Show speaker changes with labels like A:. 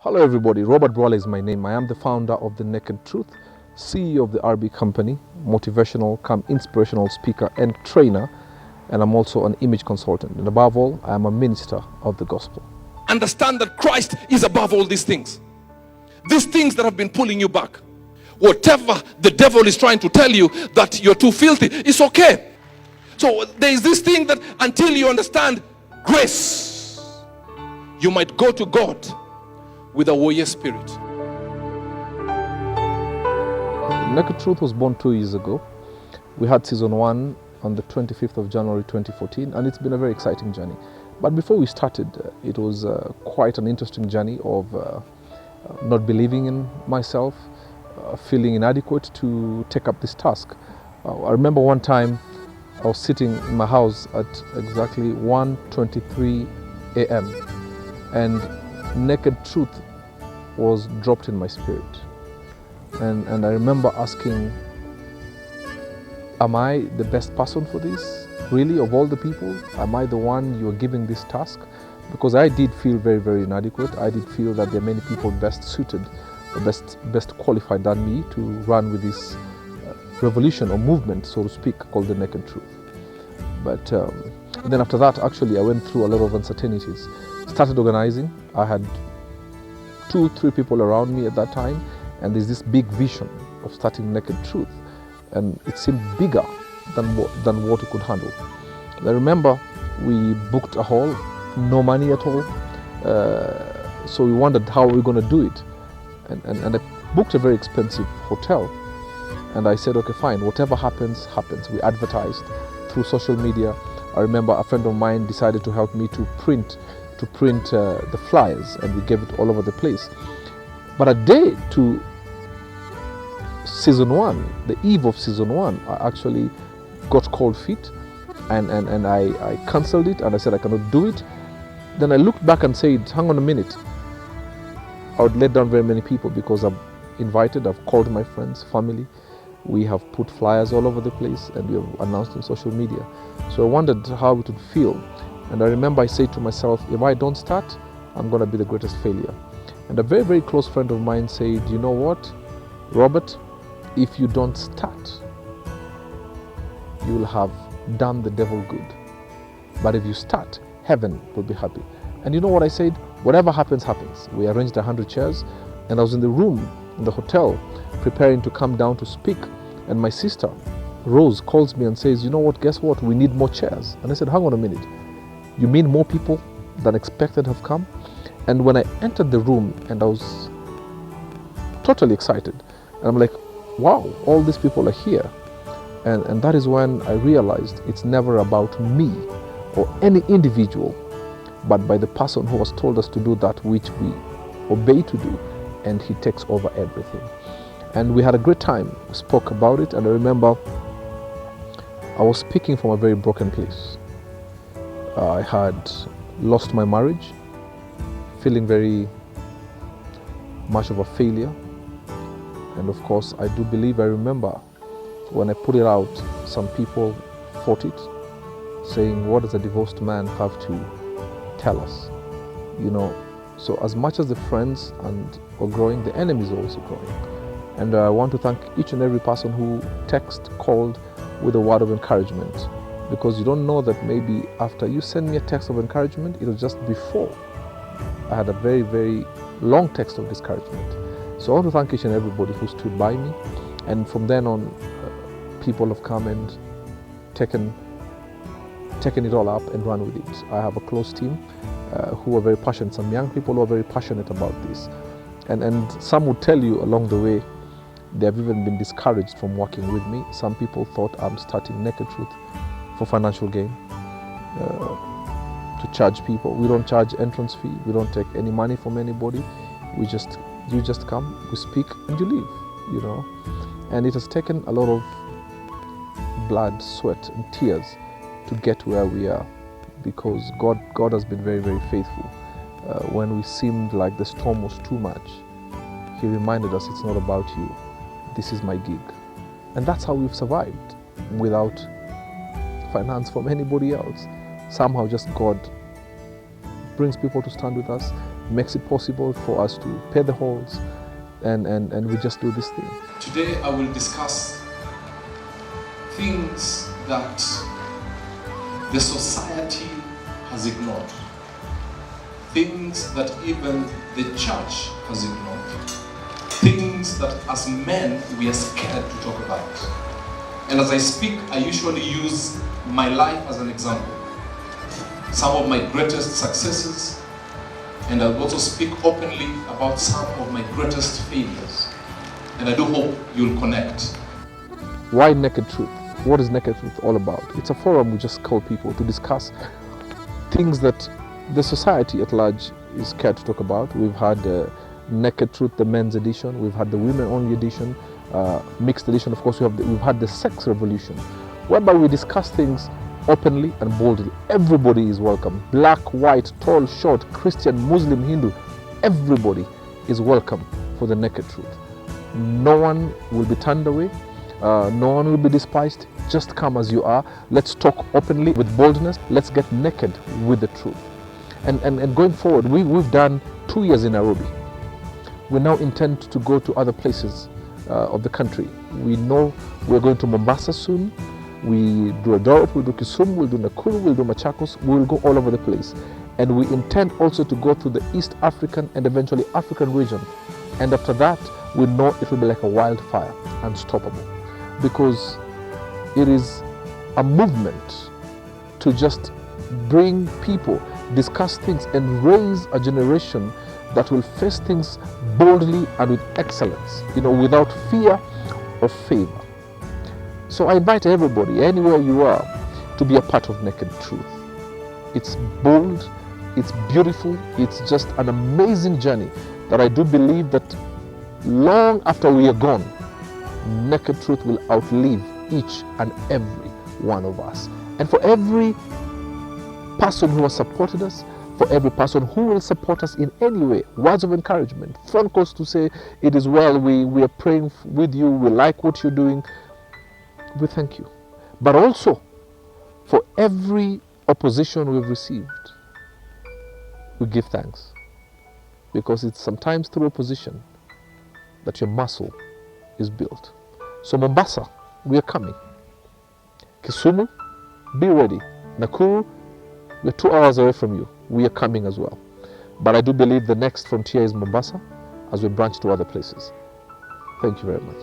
A: Hello everybody, Robert Brawley is my name. I am the founder of The Naked Truth, CEO of the RB Company, motivational come inspirational speaker and trainer, and I'm also an image consultant. And above all, I am a minister of the gospel.
B: Understand that Christ is above all these things. These things that have been pulling you back. Whatever the devil is trying to tell you that you're too filthy, it's okay. So there is this thing that until you understand grace, you might go to God with a warrior spirit.
A: Naked Truth was born 2 years ago. We had season 1 on the 25th of January 2014, and it's been a very exciting journey. But before we started, it was quite an interesting journey of not believing in myself, feeling inadequate to take up this task. I remember one time I was sitting in my house at exactly 1:23 a.m. and Naked Truth was dropped in my spirit. And I remember asking, am I the best person for this? Really, of all the people, am I the one you're giving this task? Because I did feel very, very inadequate. I did feel that there are many people best suited, or best qualified than me to run with this revolution or movement, so to speak, called The Naked Truth. But and then after that, actually, I went through a lot of uncertainties. Started organizing. I had 2-3 people around me at that time, and there's this big vision of starting Naked Truth, and it seemed bigger than what we could handle. I remember we booked a hall, no money at all, so we wondered how we were going to do it, and I booked a very expensive hotel, and I said, okay, fine, whatever happens, happens. We advertised through social media. I remember a friend of mine decided to help me to print the flyers, and we gave it all over the place. But a day to season 1, the eve of season 1, I actually got cold feet, and I cancelled it, and I said I cannot do it. Then I looked back and said, hang on a minute, I would let down very many people because I've called my friends, family, we have put flyers all over the place, and we have announced on social media. So I wondered how it would feel. And I remember I said to myself, if I don't start, I'm going to be the greatest failure. And a very, very close friend of mine said, you know what, Robert, if you don't start, you will have done the devil good. But if you start, heaven will be happy. And you know what I said? Whatever happens, happens. We arranged 100 chairs, and I was in the room, in the hotel, preparing to come down to speak. And my sister, Rose, calls me and says, you know what, guess what? We need more chairs. And I said, hang on a minute. You mean more people than expected have come? And when I entered the room, and I was totally excited, and I'm like, wow, all these people are here. And that is when I realized it's never about me or any individual, but by the person who has told us to do that which we obey to do, and he takes over everything. And we had a great time. We spoke about it, and I remember I was speaking from a very broken place. I had lost my marriage, feeling very much of a failure. And of course, I do believe, I remember when I put it out, some people fought it, saying, what does a divorced man have to tell us? You know, so as much as the friends are growing, the enemy is also growing. And I want to thank each and every person who called with a word of encouragement, because you don't know that maybe after you send me a text of encouragement, it was just before I had a very, very long text of discouragement. So I want to thank each and everybody who stood by me. And from then on, people have come and taken it all up and run with it. I have a close team who are very passionate, some young people who are very passionate about this. And some would tell you along the way, they have even been discouraged from working with me. Some people thought I'm starting Naked Truth for financial gain, to charge people. We don't charge entrance fee. We don't take any money from anybody. You just come, we speak, and you leave, you know. And it has taken a lot of blood, sweat, and tears to get where we are, because God has been very, very faithful. When we seemed like the storm was too much, He reminded us, it's not about you. This is my gig. And that's how we've survived, without finance from anybody else. Somehow just God brings people to stand with us, makes it possible for us to pay the halls, and we just do this thing.
B: Today I will discuss things that the society has ignored, things that even the church has ignored, things that as men we are scared to talk about. And as I speak, I usually use my life as an example. Some of my greatest successes, and I'll also speak openly about some of my greatest failures. And I do hope you'll connect.
A: Why Naked Truth? What is Naked Truth all about? It's a forum we just call people to discuss things that the society at large is scared to talk about. We've had Naked Truth, the men's edition. We've had the women-only edition, mixed edition. Of course, we've had the sex revolution, whereby we discuss things openly and boldly. Everybody is welcome. Black, white, tall, short, Christian, Muslim, Hindu. Everybody is welcome for the Naked Truth. No one will be turned away. No one will be despised. Just come as you are. Let's talk openly with boldness. Let's get naked with the truth. And going forward, we've done 2 years in Nairobi. We now intend to go to other places of the country. We know we're going to Mombasa soon. We do Eldoret, we'll do Kisumu, we'll do Nakuru, we'll do Machakos. We will go all over the place. And we intend also to go to the East African and eventually African region. And after that, we know it will be like a wildfire, unstoppable. Because it is a movement to just bring people, discuss things, and raise a generation that will face things boldly and with excellence, without fear or favor. So I invite everybody, anywhere you are, to be a part of Naked Truth. It's bold, it's beautiful, it's just an amazing journey that I do believe that long after we are gone, Naked Truth will outlive each and every one of us. And for every person who has supported us, for every person who will support us in any way, words of encouragement, phone calls to say, it is well, we are praying with you, we like what you're doing, we thank you. But also, for every opposition we've received, we give thanks. Because it's sometimes through opposition that your muscle is built. So Mombasa, we are coming. Kisumu, be ready. Nakuru, we're 2 hours away from you. We are coming as well. But I do believe the next frontier is Mombasa as we branch to other places. Thank you very much.